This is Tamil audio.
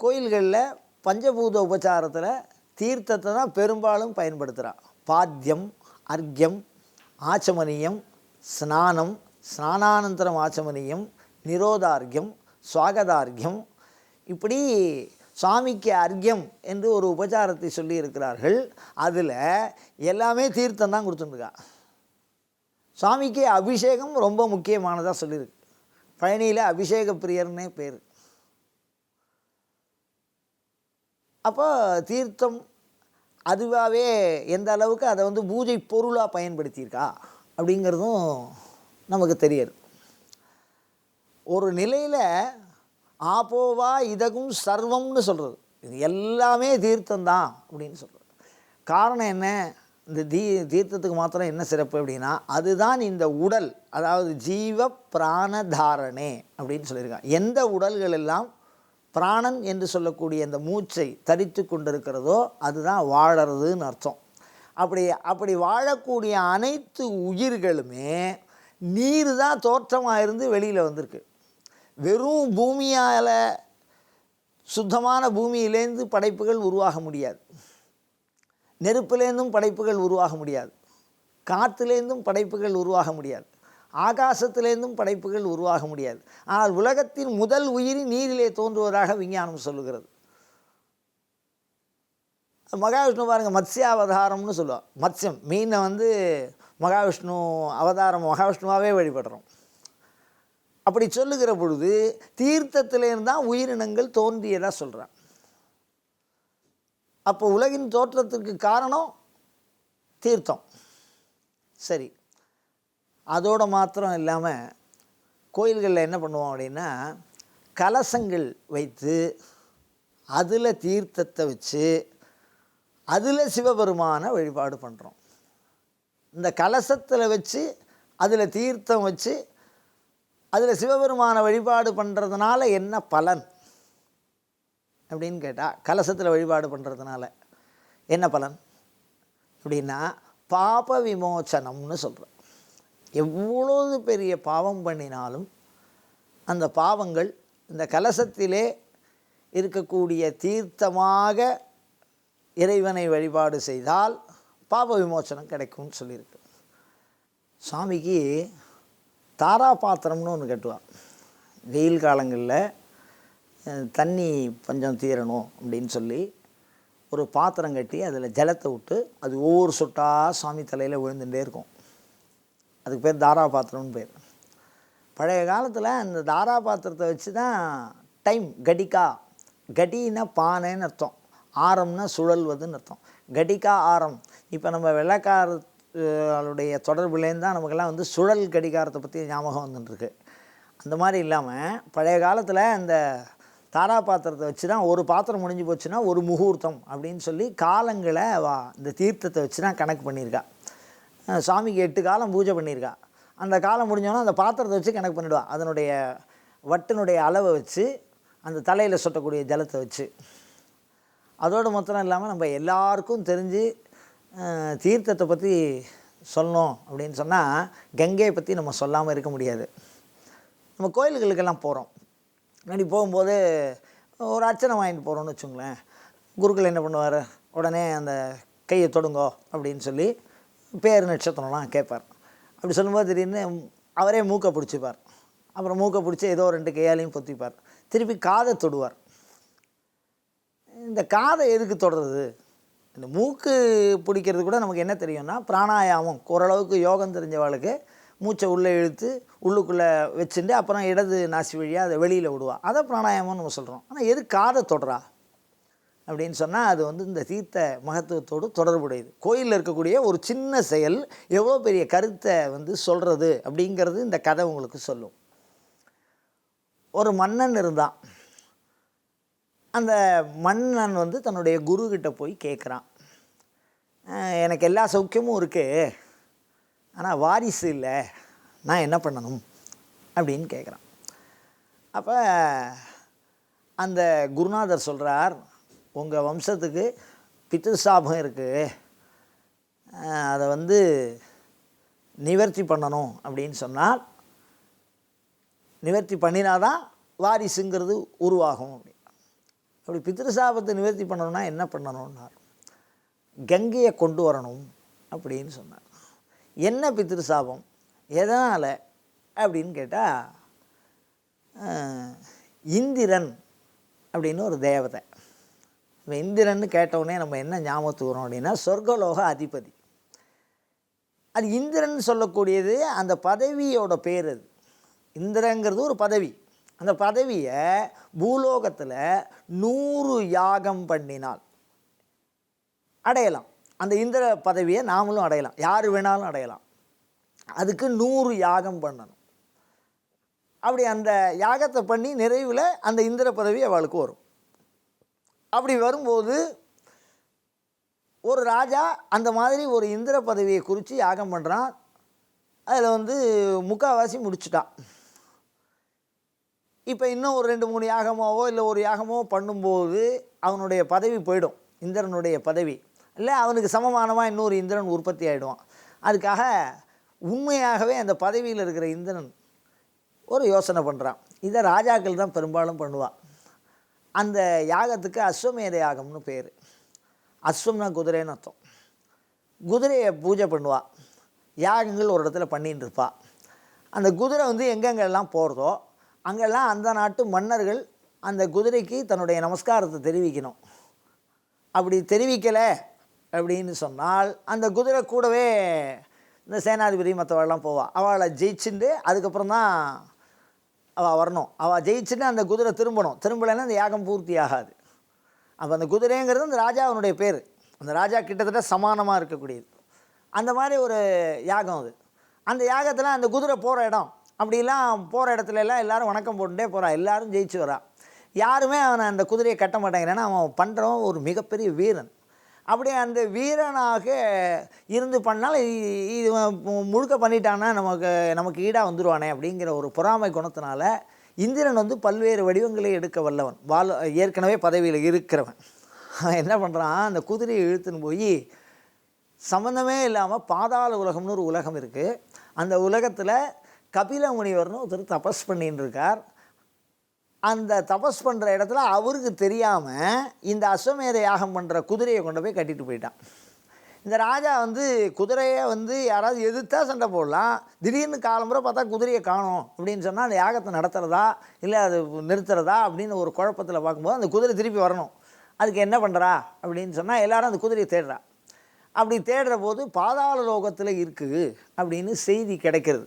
கோயில்களில் பஞ்சபூத உபச்சாரத்தில் தீர்த்தத்தை தான் பெரும்பாலும் பயன்படுத்துகிறான். பாத்தியம், அர்க்யம், ஆச்சமனியம், ஸ்நானம், ஸ்நானானந்தரம் ஆச்சமனியம், நிரோதார்க்யம், சுவாகதார்க்யம், இப்படி சுவாமிக்கு அர்க்யம் என்று ஒரு உபச்சாரத்தை சொல்லியிருக்கிறார்கள். அதில் எல்லாமே தீர்த்தம் தான் கொடுத்துருக்கா. சுவாமிக்கு அபிஷேகம் ரொம்ப முக்கியமானதாக சொல்லியிருக்கு. பழனியில் அபிஷேக பிரியர்னே பேர். அப்போ தீர்த்தம் அதுவாகவே எந்த அளவுக்கு அதை வந்து பூஜை பொருளாக பயன்படுத்தியிருக்கா அப்படிங்கிறதும் நமக்கு தெரியாது. ஒரு நிலையில் ஆப்போவா இதகும் சர்வம்னு சொல்கிறது, இது எல்லாமே தீர்த்தம்தான் அப்படின்னு சொல்கிறது. காரணம் என்ன? இந்த தீர்த்தத்துக்கு மாத்திரம் என்ன சிறப்பு அப்படின்னா, அதுதான் இந்த உடல், அதாவது ஜீவ பிராண தாரணே அப்படின்னு சொல்லியிருக்காங்க. எந்த உடல்கள் எல்லாம் பிராணன் என்று சொல்லக்கூடிய இந்த மூச்சை தரித்து கொண்டிருக்கிறதோ அதுதான் வாழறதுன்னு அர்த்தம். அப்படி வாழக்கூடிய அனைத்து உயிர்களுமே நீர் தான் தோற்றமாக இருந்து வெளியில் வந்திருக்கு. வெறும் பூமியால், சுத்தமான பூமியிலேருந்து படைப்புகள் உருவாக முடியாது. நெருப்புலேருந்தும் படைப்புகள் உருவாக முடியாது. காற்றுலேருந்தும் படைப்புகள் உருவாக முடியாது. ஆகாசத்திலேருந்தும் படைப்புகள் உருவாக முடியாது. ஆனால் உலகத்தின் முதல் உயிரி நீரிலே தோன்றுவதாக விஞ்ஞானம் சொல்லுகிறது. மகாவிஷ்ணு பாருங்கள், மத்ஸ்யாவதாரம்னு சொல்லுவோம். மத்ஸ்யம், மீனை வந்து மகாவிஷ்ணு அவதாரம், மகாவிஷ்ணுவாகவே வழிபடுறோம். அப்படி சொல்லுகிற பொழுது தீர்த்தத்திலேருந்து தான் உயிரினங்கள் தோன்றியதாக சொல்கிறான். அப்போ உலகின் தோற்றத்துக்கு காரணம் தீர்த்தம். சரி, அதோடு மாத்திரம் இல்லாமல் கோயில்களில் என்ன பண்ணுவோம் அப்படின்னா, கலசங்கள் வைத்து அதில் தீர்த்தத்தை வச்சு அதில் சிவபெருமான வழிபாடு பண்ணுறோம். இந்த கலசத்தில் வச்சு அதில் தீர்த்தம் வச்சு அதில் சிவபெருமான வழிபாடு பண்ணுறதுனால என்ன பலன் அப்படின்னு கேட்டால், கலசத்தில் வழிபாடு பண்ணுறதுனால என்ன பலன் அப்படின்னா, பாப விமோச்சனம்னு சொல்கிறோம். எவ்வளவு பெரிய பாவம் பண்ணினாலும் அந்த பாவங்கள் இந்த கலசத்திலே இருக்கக்கூடிய தீர்த்தமாக இறைவனை வழிபாடு செய்தால் பாப விமோச்சனம் கிடைக்கும்னு சொல்லியிருக்கு. சுவாமிக்கு தாரா பாத்திரம்னு ஒன்று கட்டுவான். வெயில் காலங்களில் தண்ணி பஞ்சம் தீரணும் அப்படின்னு சொல்லி ஒரு பாத்திரம் கட்டி அதில் ஜலத்தை விட்டு அது ஒவ்வொரு சொட்டாக சுவாமி தலையில் விழுந்துகிட்டே இருக்கும். அதுக்கு பேர் தாரா பாத்திரம்னு பேர். பழைய காலத்தில் அந்த தாரா பாத்திரத்தை வச்சு தான் டைம், கடிகா, கடின்னா பானைன்னு அர்த்தம், ஆரம்னா சுழல்வதுன்னு அர்த்தம். கடிகா ஆரம். இப்போ நம்ம வெள்ளைக்காரருடைய தொடர்புலேருந்து தான் நமக்கெல்லாம் வந்து சுழல் கடிகாரத்தை பற்றி ஞாபகம் வந்துட்டுருக்கு. அந்த மாதிரி இல்லாமல் பழைய காலத்தில் அந்த தாரா பாத்திரத்தை வச்சு தான் ஒரு பாத்திரம் முடிஞ்சு போச்சுன்னா ஒரு முகூர்த்தம் அப்படின்னு சொல்லி காலங்களை இந்த தீர்த்தத்தை வச்சு தான் கணக்கு பண்ணியிருக்கா. சாமிக்கு 8 காலம் பூஜை பண்ணியிருக்கா. அந்த காலம் முடிஞ்சோன்னா அந்த பாத்திரத்தை வச்சு கணக்கு பண்ணிவிடுவா. அதனுடைய வட்டினுடைய அளவை வச்சு அந்த தலையில் சொட்டக்கூடிய ஜலத்தை வச்சு. அதோடு மாத்திரம் இல்லாமல் நம்ம எல்லாருக்கும் தெரிஞ்சு தீர்த்தத்தை பற்றி சொல்லணும் அப்படின்னு சொன்னால் கங்கையை பற்றி நம்ம சொல்லாமல் இருக்க முடியாது. நம்ம கோயில்களுக்கெல்லாம் போகிறோம். முன்னாடி போகும்போது ஒரு அர்ச்சனை வாங்கிட்டு போகிறோன்னு வச்சுங்களேன், குருக்கள் என்ன பண்ணுவார், உடனே அந்த கையை தொடுங்கோ அப்படின்னு சொல்லி பேர் நட்சத்திரம்லாம் கேட்பார். அப்படி சொல்லும்போது திடீர்னு அவரே மூக்கை பிடிச்சிப்பார். அப்புறம் மூக்கை பிடிச்சி ஏதோ 2 கையாலையும் பொத்திப்பார். திருப்பி காதை தொடுவார். இந்த காதை எதுக்கு தொடுறது? இந்த மூக்கு பிடிக்கிறது கூட நமக்கு என்ன தெரியும்னா, பிராணாயாமம், ஓரளவுக்கு யோகம் தெரிஞ்சவளுக்கு மூச்சை உள்ளே இழுத்து உள்ளுக்குள்ளே வச்சுட்டு அப்புறம் இடது நாசி வழியாக அதை வெளியில் விடுவா. அதை பிராணாயாமம்னு நம்ம சொல்கிறோம். ஆனால் எது காதை தொடுறா அப்படின்னு சொன்னால் அது வந்து இந்த தீர்த்த மகத்துவத்தோடு தொடர்புடையது. கோயிலில் இருக்கக்கூடிய ஒரு சின்ன செயல் எவ்வளோ பெரிய கருத்தை வந்து சொல்கிறது அப்படிங்கிறது இந்த கதை உங்களுக்கு சொல்லும். ஒரு மன்னன் இருந்தான். அந்த மன்னன் வந்து தன்னுடைய குருக்கிட்ட போய் கேட்குறான், எனக்கு எல்லா சௌக்கியமும் இருக்குது, ஆனால் வாரிசு இல்லை, நான் என்ன பண்ணணும் அப்படின்னு கேட்குறான். அப்போ அந்த குருநாதர் சொல்கிறார், உங்கள் வம்சத்துக்கு பித்ருசாபம் இருக்குது, அதை வந்து நிவர்த்தி பண்ணணும் அப்படின்னு சொன்னால் நிவர்த்தி பண்ணினாதான் வாரிசுங்கிறது உருவாகும். அப்படி பித்ருசாபத்தை நிவர்த்தி பண்ணணும்னா என்ன பண்ணணும்னார். கங்கையை கொண்டு வரணும் அப்படின்னு சொன்னார். என்ன பித்ருசாபம், எதனால் அப்படின்னு கேட்டால், இந்திரன் அப்படின்னு ஒரு தேவதை. இப்போ இந்திரன்னு கேட்டவுடனே நம்ம என்ன ஞாபகத்துக்கு வரும் அப்படின்னா, சொர்க்கலோக அதிபதி. அது இந்திரன் சொல்லக்கூடியது அந்த பதவியோட பேர். அது இந்திரங்கிறது ஒரு பதவி. அந்த பதவியை பூலோகத்தில் 100 யாகம் பண்ணினால் அடையலாம். அந்த இந்திர பதவியை நாமளும் அடையலாம், யார் வேணாலும் அடையலாம். அதுக்கு 100 யாகம் பண்ணணும். அப்படி அந்த யாகத்தை பண்ணி நிறைவில் அந்த இந்திர பதவி அவளுக்கு வரும். அப்படி வரும்போது ஒரு ராஜா அந்த மாதிரி ஒரு இந்திர பதவியை குறித்து யாகம் பண்ணுறான். அதில் முக்கால்வாசி முடிச்சுட்டான். இப்போ இன்னும் ஒரு 2-3 யாகமாவோ இல்லை ஒரு யாகமோ பண்ணும்போது அவனுடைய பதவி போயிடும், இந்திரனுடைய பதவி. இல்லை அவனுக்கு சமமானமாக இன்னொரு இந்திரன் உற்பத்தி ஆகிடுவான். அதுக்காக உண்மையாகவே அந்த பதவியில் இருக்கிற இந்திரன் ஒரு யோசனை பண்ணுறான். இதை ராஜாக்கள் தான் பெரும்பாலும் பண்ணுவான். அந்த யாகத்துக்கு அஸ்வமேத யாகம்னு பேர். அஸ்வம்னா குதிரைன்னு அர்த்தம். குதிரையை பூஜை பண்ணுவாள். யாகங்கள் ஒரு இடத்துல பண்ணின்னு இருப்பாள். அந்த குதிரை எங்கெங்கெல்லாம் போகிறதோ அங்கெல்லாம் அந்த நாட்டு மன்னர்கள் அந்த குதிரைக்கு தன்னுடைய நமஸ்காரத்தை தெரிவிக்கணும். அப்படி தெரிவிக்கலை அப்படின்னு சொன்னால் அந்த குதிரை கூடவே இந்த சேனாதிபதி மற்றவெல்லாம் போவாள். அவளை ஜெயிச்சுட்டு அதுக்கப்புறம் தான் அவள் வரணும். அவள் ஜெயிச்சுட்டு அந்த குதிரை திரும்பலைன்னா அந்த யாகம் பூர்த்தி ஆகாது. அப்போ அந்த குதிரைங்கிறது அந்த ராஜாவினுடைய பேர். அந்த ராஜா கிட்டத்தட்ட சமானமாக இருக்கக்கூடியது. அந்த மாதிரி ஒரு யாகம் அது. அந்த யாகத்தில் அந்த குதிரை போகிற இடம் அப்படிலாம் போகிற இடத்துலலாம் எல்லோரும் வணக்கம் போட்டுட்டே போகிறா. எல்லோரும் ஜெயிச்சு வரா. யாருமே அவனை அந்த குதிரையை கட்ட மாட்டேங்கிறான்னா அவன் பண்ணுறவன் ஒரு மிகப்பெரிய வீரன். அப்படியே அந்த வீரனாக இருந்து பண்ணால் இது முழுக்க பண்ணிட்டான்னா நமக்கு ஈடாக வந்துடுவானே அப்படிங்கிற ஒரு பொறாமை குணத்தினால இந்திரன் பல்வேறு வடிவங்களை எடுக்க வல்லவன். ஏற்கனவே பதவியில் இருக்கிறவன். அவன் என்ன பண்ணுறான், அந்த குதிரையை இழுத்துன்னு போய் சம்மந்தமே இல்லாமல் பாதாள உலகம்னு ஒரு உலகம் இருக்குது. அந்த உலகத்தில் கபில முனிவர்னு ஒருத்தர் தபஸ் பண்ணின்னு இருக்கார். அந்த தபஸ் பண்ணுற இடத்துல அவருக்கு தெரியாமல் இந்த அஸ்வமேத யாகம் பண்ணுற குதிரையை கொண்டு போய் கட்டிட்டு போயிட்டான். இந்த ராஜா குதிரையை யாராவது எதிர்த்தா சண்டை போடலாம். திடீர்னு காலம்புற பார்த்தா குதிரையை காணும் அப்படின்னு சொன்னால் அந்த யாகத்தை நடத்துகிறதா இல்லை அது நிறுத்துறதா அப்படின்னு ஒரு குழப்பத்தில் பார்க்கும்போது அந்த குதிரை திருப்பி வரணும். அதுக்கு என்ன பண்ணுறா அப்படின்னு சொன்னால் எல்லோரும் அந்த குதிரையை தேடுறா. அப்படி தேடுற போது பாதாள லோகத்தில் இருக்குது அப்படின்னு செய்தி கிடைக்கிறது.